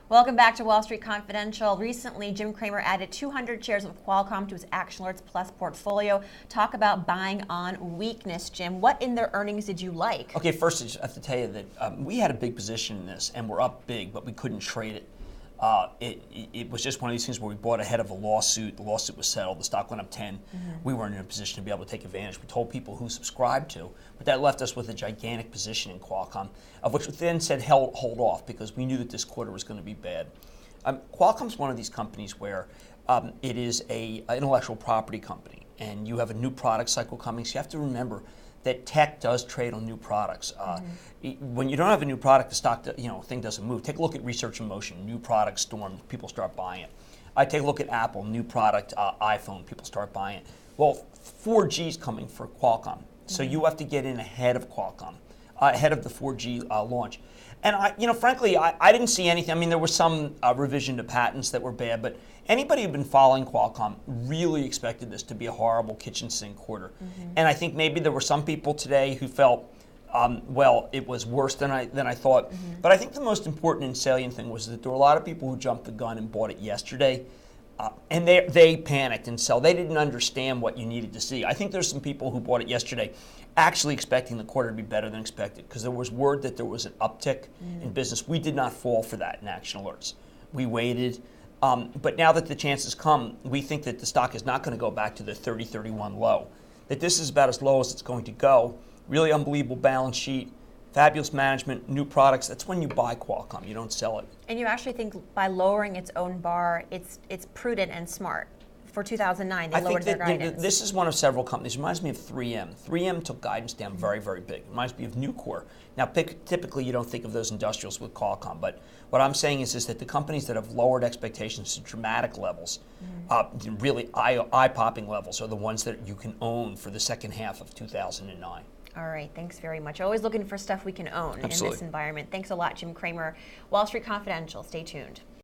Welcome back to Wall Street Confidential. Recently, Jim Cramer added 200 shares of Qualcomm to his Action Alerts Plus portfolio. Talk about buying on weakness, Jim. What in their earnings did you like? Okay, first I just have to tell you that we had a big position in this, and we're up big, but we couldn't trade it. It was just one of these things where we bought ahead of a lawsuit. The lawsuit was settled. The stock went up 10. We weren't in a position to be able to take advantage. We told people who subscribed to, but that left us with a gigantic position in Qualcomm, of which we then said hold off because we knew that this quarter was going to be bad. Qualcomm's one of these companies where it is an intellectual property company, and you have a new product cycle coming, so you have to remember that tech does trade on new products. When you don't have a new product, the stock thing doesn't move. Take a look at Research in Motion, new product storm, people start buying it. I take a look at Apple, new product iPhone, people start buying it. Well, 4G is coming for Qualcomm, so you have to get in ahead of Qualcomm, ahead of the 4G launch. And frankly, I didn't see anything. I mean, there was some revision to patents that were bad, but anybody who'd been following Qualcomm really expected this to be a horrible kitchen sink quarter. And I think maybe there were some people today who felt, well, it was worse than I thought. But I think the most important and salient thing was that there were a lot of people who jumped the gun and bought it yesterday. And they panicked and so they didn't understand what you needed to see. I think there's some people who bought it yesterday actually expecting the quarter to be better than expected because there was word that there was an uptick in business. We did not fall for that in Action Alerts. We waited. But now that the chance has come, we think that the stock is not going to go back to the 30-31 low. That this is about as low as it's going to go. Really unbelievable balance sheet. Fabulous management, new products. That's when you buy Qualcomm. You don't sell it. And you actually think by lowering its own bar, it's prudent and smart. For 2009, they lowered their guidance. This is one of several companies. It reminds me of 3M. 3M took guidance down very, very big. It reminds me of Nucor. Now, typically you don't think of those industrials with Qualcomm, but what I'm saying is that the companies that have lowered expectations to dramatic levels, really eye-popping levels, are the ones that you can own for the second half of 2009. All right, thanks very much. Always looking for stuff we can own Absolutely. In this environment. Thanks a lot, Jim Cramer. Wall Street Confidential. Stay tuned.